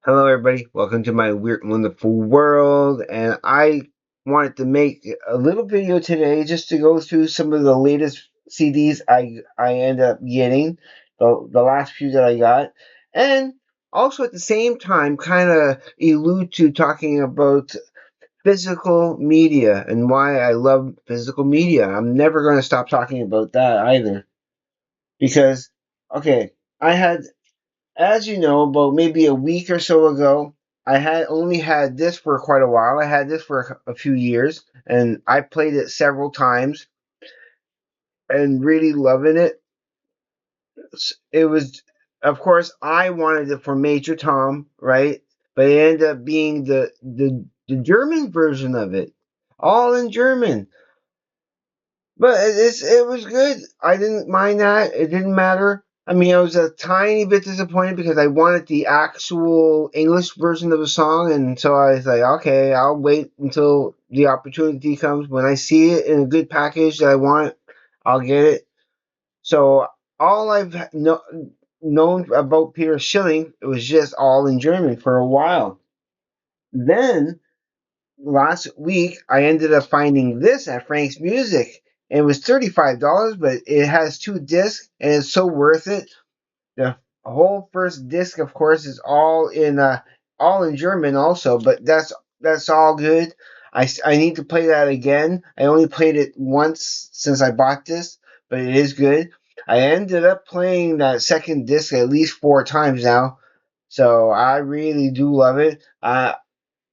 Hello, everybody. Welcome to my weird, wonderful world. And I wanted to make a little video today just to go through some of the latest CDs I end up getting, the last few that I got, and also at the same time kind of allude to talking about physical media and why I love physical media. I'm never going to stop talking about that either because, okay, I had as you know, about maybe a week or so ago, I had only had this for quite a while. I had this for a few years, and I played it several times and really loving it. It was, of course, I wanted it for Major Tom, right? But it ended up being the German version of it, all in German. But it was good. I didn't mind that. It didn't matter. I mean, I was a tiny bit disappointed because I wanted the actual English version of the song, and so I was like, okay, I'll wait until the opportunity comes. When I see it in a good package that I want, I'll get it. So all known about Peter Schilling, it was just all in German for a while. Then last week I ended up finding this at Frank's Music. It was $35, but it has two discs and it's so worth it. The whole first disc, of course, is all in German also, but that's all good. I need to play that again. I only played it once since I bought this, but it is good. I ended up playing that second disc at least four times now, so I really do love it.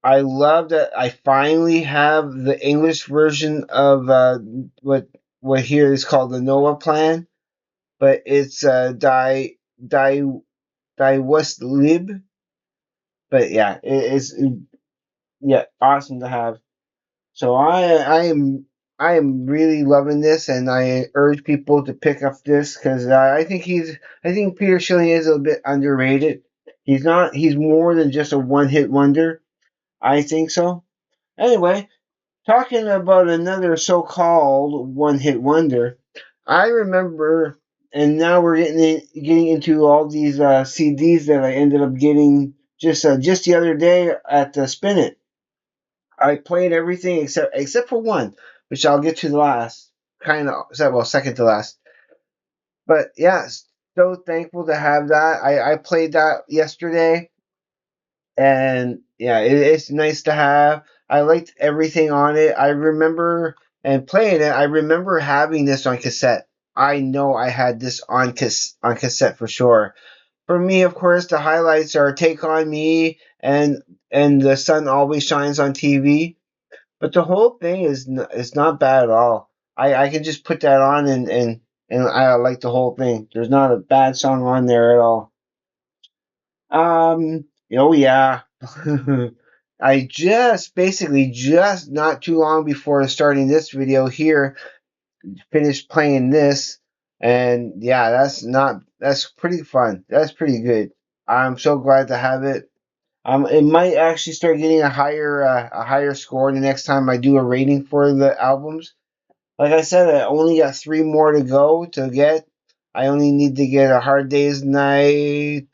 I love that I finally have the English version of what here is called the Noah Plan, but it's Die Die West Lib. But yeah, it's yeah awesome to have. So I am really loving this, and I urge people to pick up this because I think Peter Schilling is a bit underrated. He's more than just a one hit wonder. I think so. Anyway, talking about another so-called one-hit wonder, I remember, and now we're getting into all these CDs that I ended up getting just the other day at the Spin It. I played everything except for one, which I'll get to the last, kind of well second to last. But yeah, so thankful to have that. I played that yesterday and yeah, it's nice to have. I liked everything on it. I remember and playing it. I remember having this on cassette. I know I had this on cassette for sure. For me, of course, the highlights are "Take on Me" and "The Sun Always Shines on TV." But the whole thing is not bad at all. I can just put that on and I like the whole thing. There's not a bad song on there at all. Oh yeah. I just basically just not too long before starting this video here finished playing this, and yeah, that's pretty fun. That's pretty good. I'm so glad to have it. It might actually start getting a higher score the next time I do a rating for the albums. Like I said, I only got three more to go to get. I only need to get A Hard Day's Night,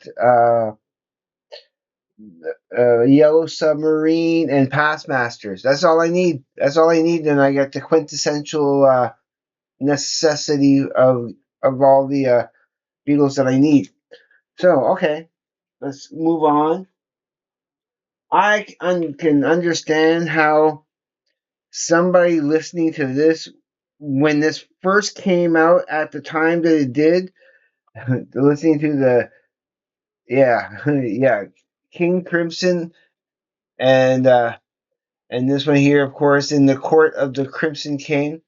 Yellow Submarine, and Past Masters. That's all I need. That's all I need, and I get the quintessential necessity of all the Beatles that I need. So okay, let's move on. Can understand how somebody listening to this when this first came out at the time that it did, listening to the yeah yeah King Crimson and and this one here, of course, in the Court of the Crimson King.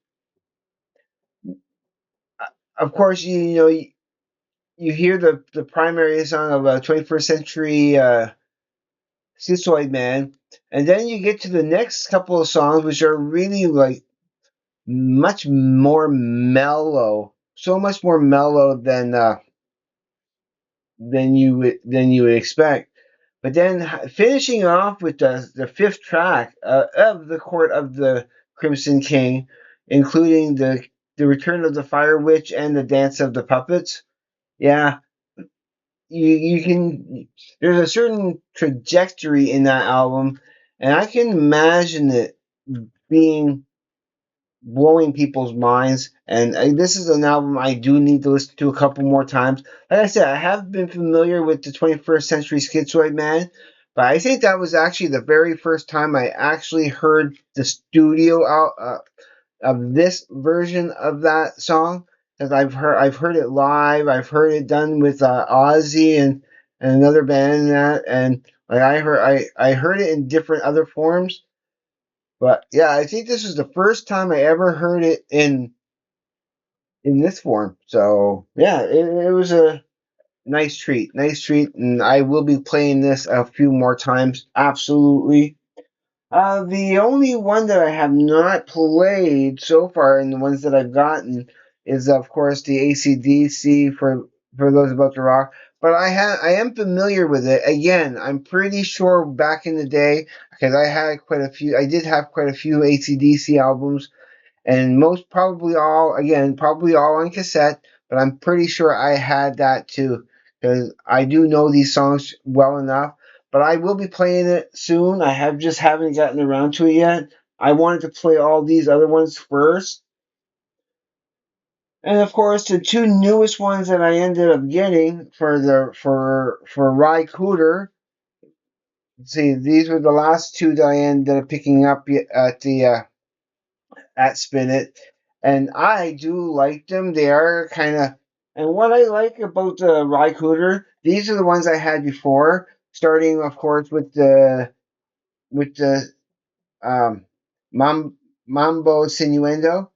Of course, you know you hear the primary song of 21st Century Schizoid Man, and then you get to the next couple of songs, which are really like much more mellow, so much more mellow than you would expect. But then finishing off with the fifth track of the Court of the Crimson King, including the Return of the Fire Witch and the Dance of the Puppets. Yeah, you can there's a certain trajectory in that album, and I can imagine it being blowing people's minds. And this is an album I do need to listen to a couple more times. Like I said, I have been familiar with the 21st Century Schizoid Man, but I think that was actually the very first time I actually heard the studio out of this version of that song. Because I've heard it live, I've heard it done with Ozzy and another band and that, and like I heard it in different other forms. But yeah, I think this is the first time I ever heard it in this form. So yeah, it was a nice treat, and I will be playing this a few more times. Absolutely. The only one that I have not played so far, and the ones that I've gotten, is of course the ACDC for those about to rock. But I am familiar with it. Again, I'm pretty sure back in the day, because I did have quite a few ACDC albums, and most probably all again probably all on cassette, but I'm pretty sure I had that too, because I do know these songs well enough. But I will be playing it soon. I have just haven't gotten around to it yet. I wanted to play all these other ones first, and of course the two newest ones that I ended up getting for Ry Cooter. See, these were the last two that I ended up picking up at the at Spin It, and I do like them. They are kind of, and what I like about the Rycooter, these are the ones I had before. Starting, of course, with the um, Mambo Sinuendo,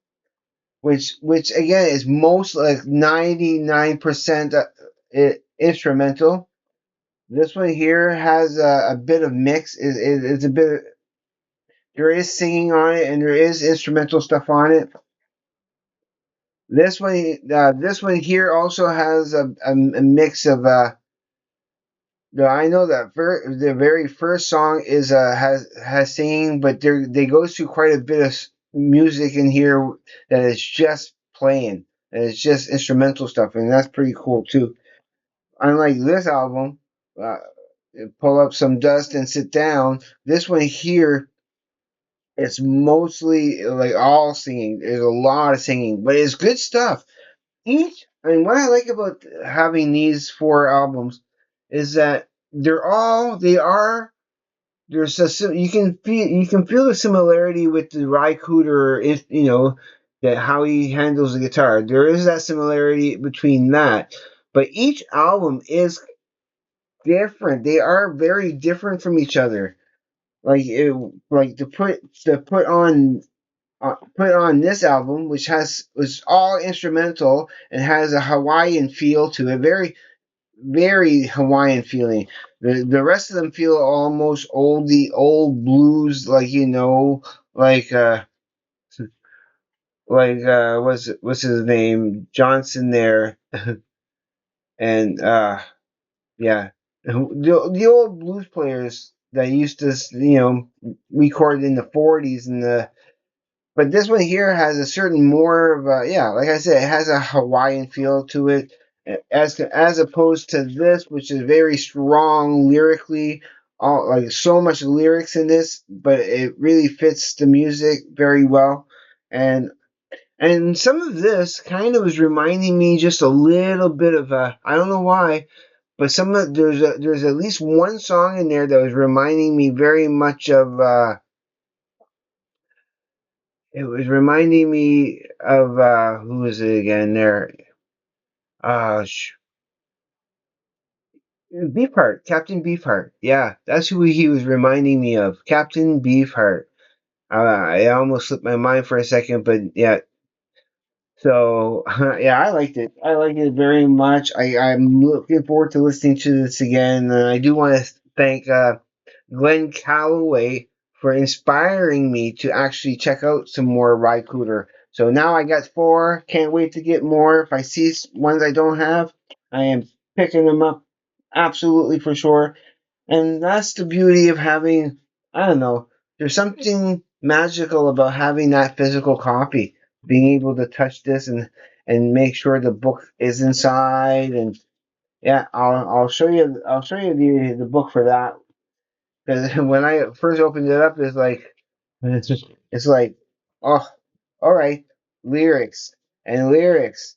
which again is most like 99% instrumental. This one here has a bit of mix. Is a bit. There is singing on it, and there is instrumental stuff on it. This one here also has a mix of. I know that the very first song is has singing, but they go through quite a bit of music in here that is just playing, and it's just instrumental stuff, and that's pretty cool too. Unlike this album, uh, pull up some dust and sit down. This one here, it's mostly like all singing. There's a lot of singing, but it's good stuff. And what I like about having these four albums is that they are there's you can feel the similarity with the Rycooter, if you know that how he handles the guitar. There is that similarity between that, but each album is different. They are very different from each other. Like put on this album, which was all instrumental and has a Hawaiian feel to it, very Hawaiian feeling. The rest of them feel almost old blues, like like what's his name, Johnson there, and yeah, the old blues players that used to record in the 40s and the. But this one here has a certain more of a, yeah, like I said, it has a Hawaiian feel to it, as opposed to this, which is very strong lyrically, all like so much lyrics in this, but it really fits the music very well, and some of this kind of was reminding me just a little bit of I don't know why, but there's at least one song in there that was reminding me very much of. It was reminding me of who was it again? There, uh, sh- Beefheart, Captain Beefheart. Yeah, that's who he was reminding me of, Captain Beefheart. I almost slipped my mind for a second, but yeah. So yeah, I liked it. I liked it very much. I'm looking forward to listening to this again. And I do want to thank Glenn Calloway for inspiring me to actually check out some more Rycooter. So now I got four. Can't wait to get more. If I see ones I don't have, I am picking them up absolutely for sure. And that's the beauty of having, I don't know, there's something magical about having that physical copy, being able to touch this and make sure the book is inside, and Yeah, I'll show you the book for that because when I first opened it up, it's like, oh, all right, lyrics and lyrics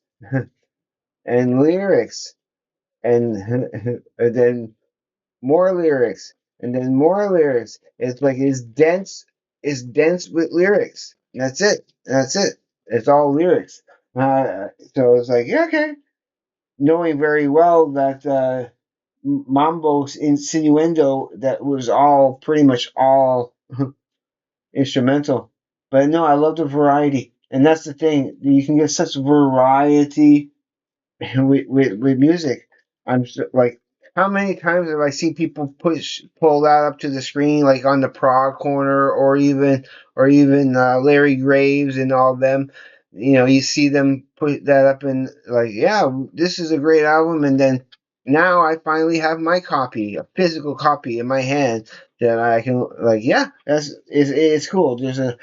and lyrics and and then more lyrics and then more lyrics. It's like it's dense with lyrics. That's it. That's it. It's all lyrics. So it's like, yeah, okay, knowing very well that Mambo Insinuendo that was all pretty much all instrumental. But no, I love the variety, and that's the thing. You can get such variety with music. Like, how many times have I seen people pull that up to the screen, like on the Prague Corner, or even Larry Graves and all of them. You know, you see them put that up and like, yeah, this is a great album, and then now I finally have my copy, a physical copy in my hand that I can like, yeah, it's cool. There's a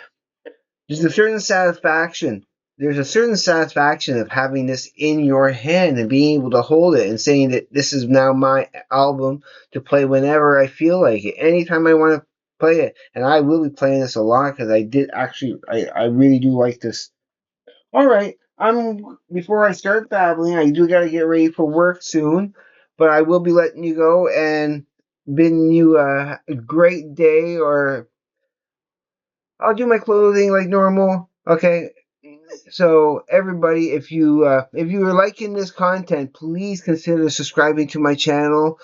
certain satisfaction. There's a certain satisfaction of having this in your hand and being able to hold it and saying that this is now my album to play whenever I feel like it, anytime I want to play it. And I will be playing this a lot because I really do like this. All right, before I start babbling, I do got to get ready for work soon, but I will be letting you go and bidding you a great day, or I'll do my clothing like normal. Okay. So everybody, if you are liking this content, please consider subscribing to my channel,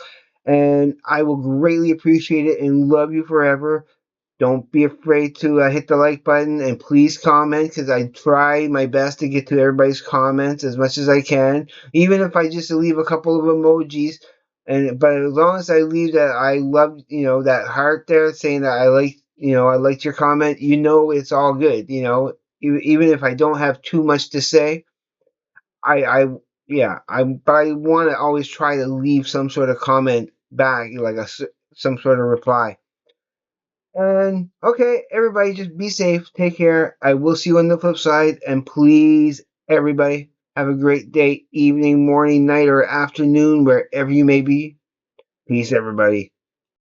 and I will greatly appreciate it and love you forever. Don't be afraid to hit the like button, and please comment because I try my best to get to everybody's comments as much as I can, even if I just leave a couple of emojis. And but as long as I leave that I love, that heart there saying that I liked your comment, it's all good. Even if I don't have too much to say, I yeah, but I want to always try to leave some sort of comment back, like some sort of reply. And okay, everybody, just be safe. Take care. I will see you on the flip side. And please, everybody, have a great day, evening, morning, night, or afternoon, wherever you may be. Peace, everybody.